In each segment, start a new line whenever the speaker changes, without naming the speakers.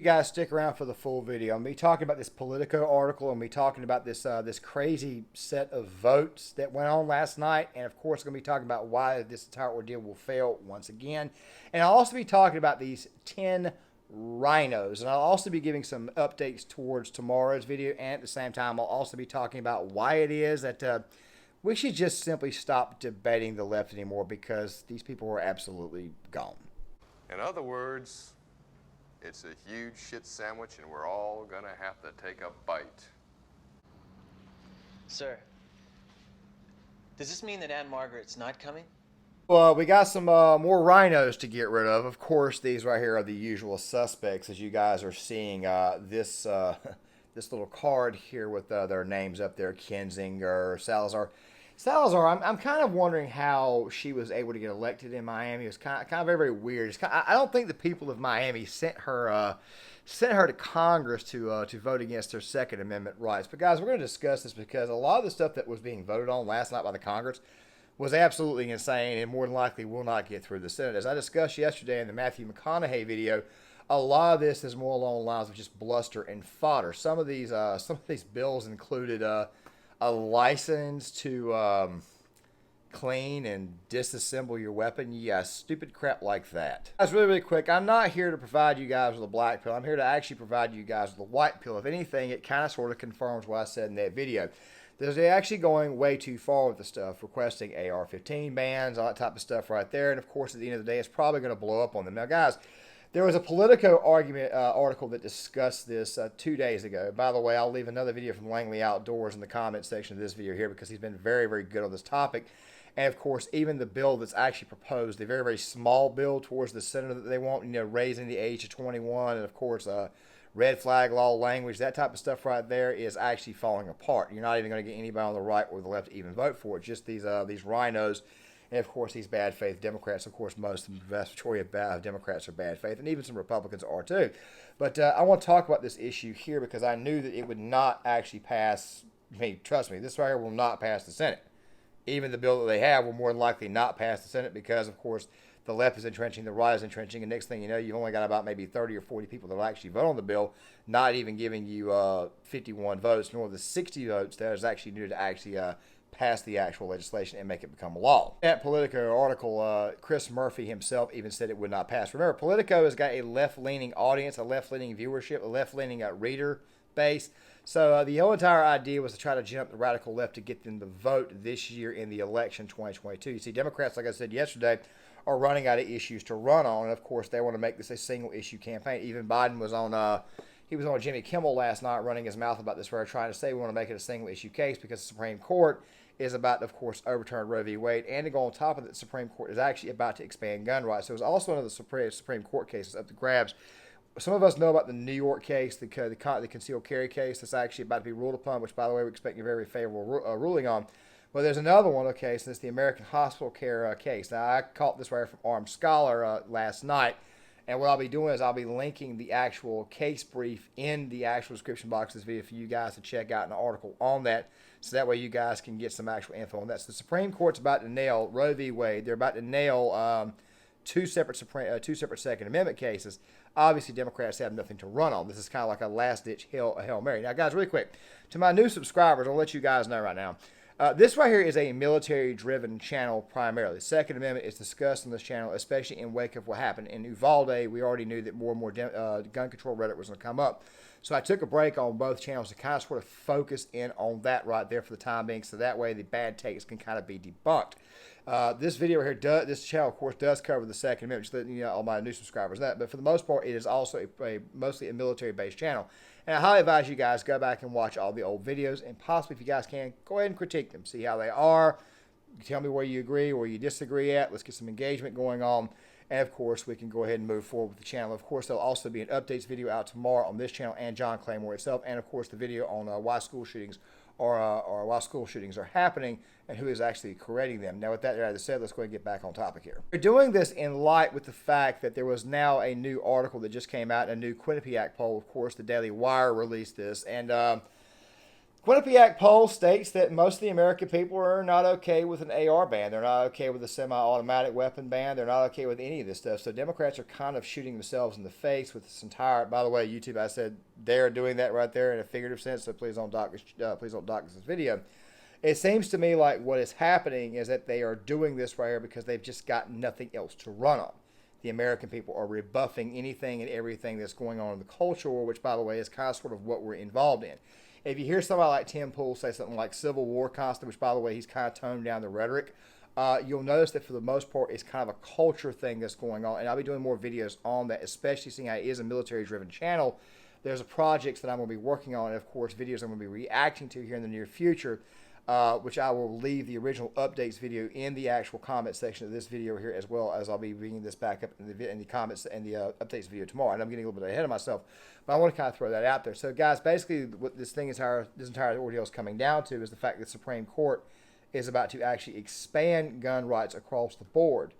You guys stick around for the full video. I'm going to be talking about this Politico article. I'm going to be talking about this crazy set of votes that went on last night. And of course, I'm going to be talking about why this entire ordeal will fail once again. And I'll also be talking about these 10 rhinos. And I'll also be giving some updates towards tomorrow's video. And at the same time, I'll also be talking about why it is that we should just simply stop debating the left anymore, because these people are absolutely gone.
In other words, it's a huge shit sandwich and we're all gonna have to take a bite.
Sir, does this mean that Anne Margaret's not coming?
Well, we got some more rhinos to get rid of. Of course, these right here are the usual suspects, as you guys are seeing this this little card here with their names up there: Kinzinger, Salazar. Salazar, I'm kind of wondering how she was able to get elected in Miami. It was kind of very, very weird. I don't think the people of Miami sent her to Congress to vote against their Second Amendment rights. But guys, we're going to discuss this because a lot of the stuff that was being voted on last night by the Congress was absolutely insane and more than likely will not get through the Senate. As I discussed yesterday in the Matthew McConaughey video, a lot of this is more along the lines of just bluster and fodder. Some of these bills included a license to clean and disassemble your weapon. Yeah, stupid crap like that. Guys, really, really quick, I'm not here to provide you guys with a black pill. I'm here to actually provide you guys with a white pill. If anything, it kind of sort of confirms what I said in that video. They're actually going way too far with the stuff, requesting AR-15 bans, all that type of stuff right there. And of course, at the end of the day, it's probably going to blow up on them. Now, guys, there was a Politico article that discussed this 2 days ago. By the way, I'll leave another video from Langley Outdoors in the comment section of this video here, because he's been very, very good on this topic. And of course, even the bill that's actually proposed, the very, very small bill towards the Senate that they want, raising the age to 21, and of course, red flag law language, that type of stuff right there is actually falling apart. You're not even going to get anybody on the right or the left to even vote for it. Just these rhinos. And, of course, these bad faith Democrats. Of course, the vast majority of Democrats are bad faith, and even some Republicans are too. But I want to talk about this issue here because I knew that it would not actually pass. Trust me, this right here will not pass the Senate. Even the bill that they have will more than likely not pass the Senate because, of course, the left is entrenching, the right is entrenching, and next thing you know, you've only got about maybe 30 or 40 people that will actually vote on the bill, not even giving you 51 votes, nor the 60 votes that is actually needed to actually pass the actual legislation and make it become law. That Politico article, Chris Murphy himself even said it would not pass. Remember, Politico has got a left-leaning audience, a left-leaning viewership, a left-leaning reader base. So the whole entire idea was to try to jump the radical left to get them to vote this year in the election 2022. You see, Democrats, like I said yesterday, are running out of issues to run on, and of course, they want to make this a single-issue campaign. Even Biden was on he was on Jimmy Kimmel last night running his mouth about this, where trying to say we want to make it a single-issue case because the Supreme Court is about to, of course, overturn Roe v. Wade, and to go on top of it, the Supreme Court is actually about to expand gun rights. So it was also one of the Supreme Court cases up to grabs. Some of us know about the New York case, the concealed carry case that's actually about to be ruled upon, which, by the way, we're expecting a very favorable ruling on. Well, there's another one, okay, so it's the American Hospital Care case. Now, I caught this right from Armed Scholar last night, and what I'll be doing is I'll be linking the actual case brief in the actual description box of this video for you guys to check out an article on that, so that way you guys can get some actual info on that. So the Supreme Court's about to nail Roe v. Wade. They're about to nail two separate Second Amendment cases. Obviously, Democrats have nothing to run on. This is kind of like a last-ditch Hail Mary. Now, guys, really quick, to my new subscribers, I'll let you guys know right now. This right here is a military-driven channel primarily. The Second Amendment is discussed on this channel, especially in wake of what happened in Uvalde. We already knew that more and more gun control rhetoric was going to come up. So I took a break on both channels to kind of sort of focus in on that right there for the time being, so that way the bad takes can kind of be debunked. This video here, this channel, of course, does cover the Second Amendment, just letting all my new subscribers know that. But for the most part, it is also mostly a military-based channel. And I highly advise you guys go back and watch all the old videos, and possibly, if you guys can, go ahead and critique them. See how they are. Tell me where you agree, where you disagree at. Let's get some engagement going on. And, of course, we can go ahead and move forward with the channel. Of course, there'll also be an updates video out tomorrow on this channel and John Claymore itself. And, of course, the video on why school shootings are happening and who is actually creating them. Now, with that either said, let's go ahead and get back on topic here. We're doing this in light with the fact that there was now a new article that just came out, a new Quinnipiac poll. Of course, the Daily Wire released this. And Quinnipiac poll states that most of the American people are not okay with an AR ban. They're not okay with a semi-automatic weapon ban. They're not okay with any of this stuff. So Democrats are kind of shooting themselves in the face with this entire. By the way, YouTube, I said they're doing that right there in a figurative sense. So please don't dock this video. It seems to me like what is happening is that they are doing this right here because they've just got nothing else to run on. The American people are rebuffing anything and everything that's going on in the culture war, which, by the way, is kind of sort of what we're involved in. If you hear somebody like Tim Pool say something like Civil War constant, which, by the way, he's kind of toned down the rhetoric, you'll notice that for the most part, it's kind of a culture thing that's going on. And I'll be doing more videos on that, especially seeing how it is a military-driven channel. There's projects that I'm going to be working on, and, of course, videos I'm going to be reacting to here in the near future, which I will leave the original updates video in the actual comment section of this video here, as well as I'll be bringing this back up in the comments and the updates video tomorrow. And I'm getting a little bit ahead of myself, but I want to kind of throw that out there. So, guys, basically what this entire ordeal is coming down to is the fact that the Supreme Court is about to actually expand gun rights across the board.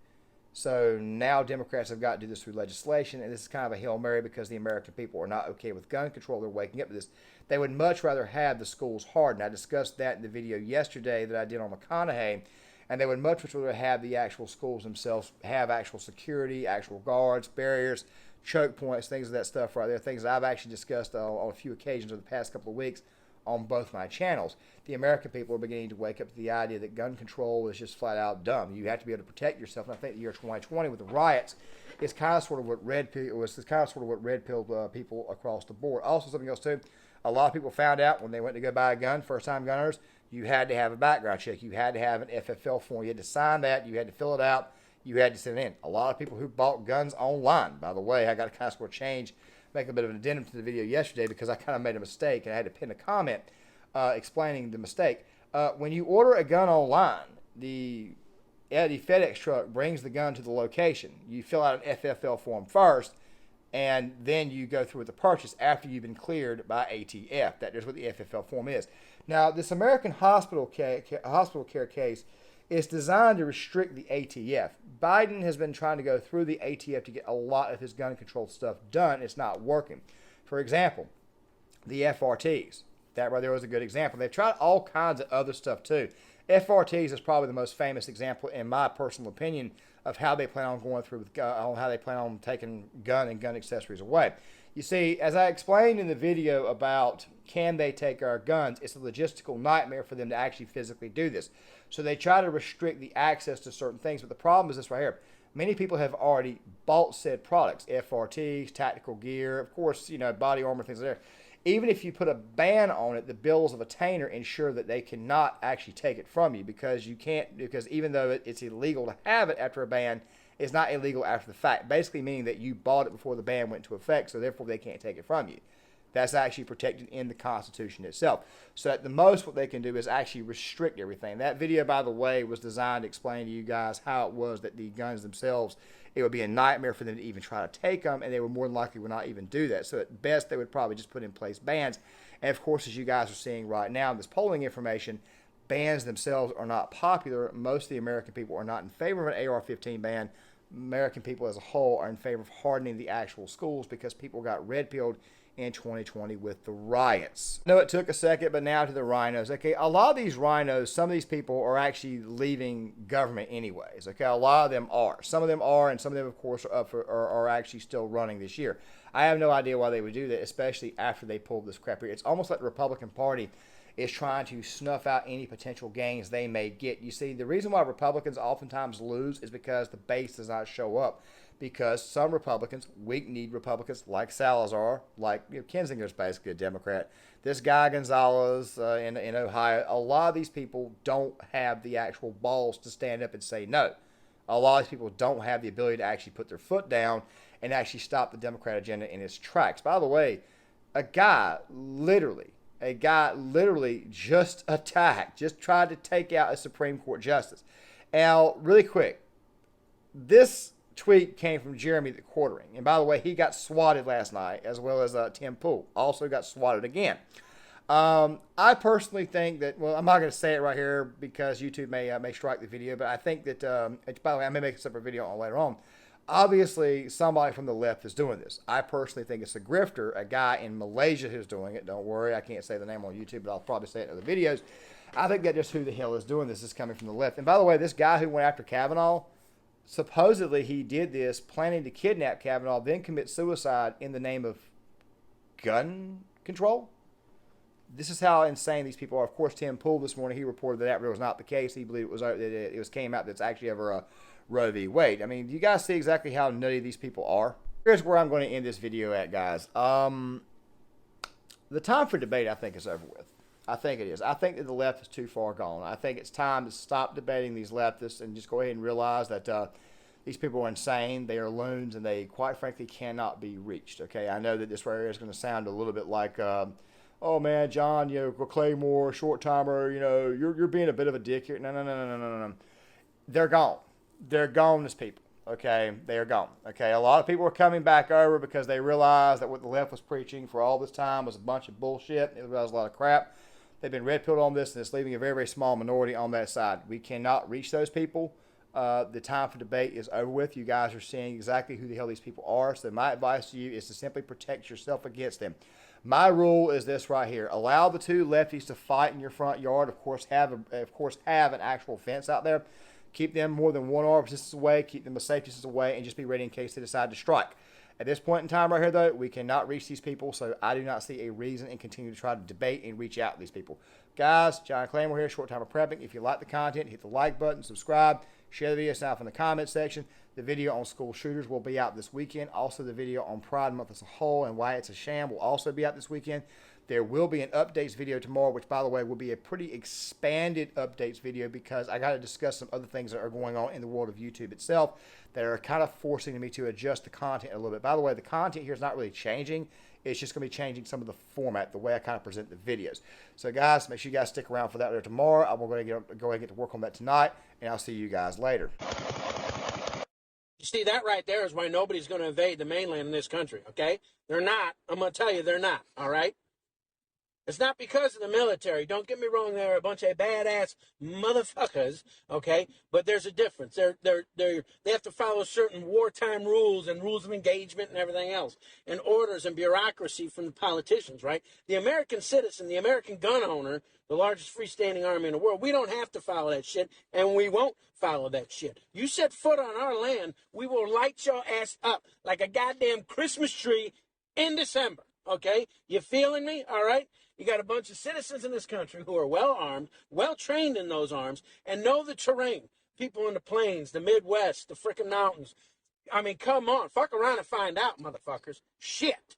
So now Democrats have got to do this through legislation, and this is kind of a Hail Mary because the American people are not okay with gun control. They're waking up to this. They would much rather have the schools hardened. I discussed that in the video yesterday that I did on McConaughey, and they would much rather have the actual schools themselves have actual security, actual guards, barriers, choke points, things of that stuff right there, things that I've actually discussed on a few occasions over the past couple of weeks on both my channels. The American people are beginning to wake up to the idea that gun control is just flat out dumb. You have to be able to protect yourself. And I think the year 2020 with the riots is kind of sort of what red pilled people across the board. Also, something else too. A lot of people found out when they went to go buy a gun, first-time gunners, you had to have a background check. You had to have an FFL form. You had to sign that. You had to fill it out. You had to send it in. A lot of people who bought guns online, by the way, I got to kind of sort of change, make a bit of an addendum to the video yesterday because I kind of made a mistake and I had to pin a comment explaining the mistake. When you order a gun online, the FedEx truck brings the gun to the location. You fill out an FFL form first, and then you go through with the purchase after you've been cleared by ATF. That is what the FFL form is. Now, this American hospital care case is designed to restrict the ATF. Biden has been trying to go through the ATF to get a lot of his gun control stuff done. It's not working. For example, the FRTs. That right there was a good example. They've tried all kinds of other stuff too. FRTs is probably the most famous example, in my personal opinion, of how they plan on going through with how they plan on taking gun and gun accessories away. You see, as I explained in the video about can they take our guns, it's a logistical nightmare for them to actually physically do this. So they try to restrict the access to certain things, but the problem is this right here. Many people have already bought said products, FRTs, tactical gear, of course, body armor, things like that. Even if you put a ban on it, the bills of attainder ensure that they cannot actually take it from you because even though it's illegal to have it after a ban, it's not illegal after the fact. Basically meaning that you bought it before the ban went into effect, so therefore they can't take it from you. That's actually protected in the Constitution itself. So at the most, what they can do is actually restrict everything. That video, by the way, was designed to explain to you guys how it was that the guns themselves, it would be a nightmare for them to even try to take them, and they would more than likely would not even do that. So at best, they would probably just put in place bans. And of course, as you guys are seeing right now in this polling information, bans themselves are not popular. Most of the American people are not in favor of an AR-15 ban. American people as a whole are in favor of hardening the actual schools because people got red-pilled in 2020 with the riots. I know it took a second, but now to the RINOS. Okay, a lot of these RINOS, some of these people are actually leaving government anyways. Okay, a lot of them are. Some of them are, and some of them, of course, are actually still running this year. I have no idea why they would do that, especially after they pulled this crap here. It's almost like the Republican Party is trying to snuff out any potential gains they may get. You see, the reason why Republicans oftentimes lose is because the base does not show up. Because some Republicans, weak-kneed Republicans like Salazar, like Kinzinger's basically a Democrat. This guy Gonzalez in Ohio, a lot of these people don't have the actual balls to stand up and say no. A lot of these people don't have the ability to actually put their foot down and actually stop the Democrat agenda in its tracks. By the way, a guy literally just tried to take out a Supreme Court justice. Now, really quick, this tweet came from Jeremy the Quartering. And by the way, he got swatted last night, as well as Tim Pool. Also got swatted again. I personally think that, well, I'm not going to say it right here because YouTube may strike the video, but I think that, by the way, I may make a separate video on it later on. Obviously, somebody from the left is doing this. I personally think it's a grifter, a guy in Malaysia who's doing it. Don't worry, I can't say the name on YouTube, but I'll probably say it in other videos. I think that just who the hell is doing this is coming from the left. And by the way, this guy who went after Kavanaugh, supposedly he did this planning to kidnap Kavanaugh, then commit suicide in the name of gun control. This is how insane these people are. Of course, Tim Pool this morning, he reported that was not the case. He believed it was came out that's actually ever a Roe v. Wade. I mean, you guys see exactly how nutty these people are. Here's where I'm going to end this video at, guys. The time for debate, I think, is over with. I think it is. I think that the left is too far gone. I think it's time to stop debating these leftists and just go ahead and realize that these people are insane. They are loons, and they, quite frankly, cannot be reached. Okay, I know that this right here is going to sound a little bit like, oh man, John, Claymore, short timer, you're being a bit of a dick here. No. They're gone. They're gone as people. Okay, they are gone. Okay, a lot of people are coming back over because they realized that what the left was preaching for all this time was a bunch of bullshit. It was a lot of crap. They've been red pilled on this, and it's leaving a very, very small minority on that side. We cannot reach those people. The time for debate is over with. You guys are seeing exactly who the hell these people are. So my advice to you is to simply protect yourself against them. My rule is this right here: allow the two lefties to fight in your front yard. Of course, have an actual fence out there. Keep them more than one arm distance away. Keep them a safe distance away, and just be ready in case they decide to strike. At this point in time right here, though, we cannot reach these people, so I do not see a reason and continue to try to debate and reach out to these people. Guys, John Claymore here, Short Time of Prepping. If you like the content, hit the like button, subscribe, share the video south in the comment section. The video on school shooters will be out this weekend. Also, the video on Pride Month as a whole and why it's a sham will also be out this weekend. There will be an updates video tomorrow, which, by the way, will be a pretty expanded updates video because I got to discuss some other things that are going on in the world of YouTube itself that are kind of forcing me to adjust the content a little bit. By the way, the content here is not really changing. It's just going to be changing some of the format, the way I kind of present the videos. So, guys, make sure you guys stick around for that there tomorrow. I'm going to go ahead and get to work on that tonight, and I'll see you guys later.
You see, that right there is why nobody's going to invade the mainland in this country, okay? They're not. I'm going to tell you, they're not, all right? It's not because of the military. Don't get me wrong, they're a bunch of badass motherfuckers, okay? But there's a difference. They have to follow certain wartime rules and rules of engagement and everything else, and orders and bureaucracy from the politicians, right? The American citizen, the American gun owner, the largest freestanding army in the world, we don't have to follow that shit, and we won't follow that shit. You set foot on our land, we will light your ass up like a goddamn Christmas tree in December, okay? You feeling me? All right? You got a bunch of citizens in this country who are well-armed, well-trained in those arms, and know the terrain. People in the plains, the Midwest, the frickin' mountains. I mean, come on. Fuck around and find out, motherfuckers. Shit.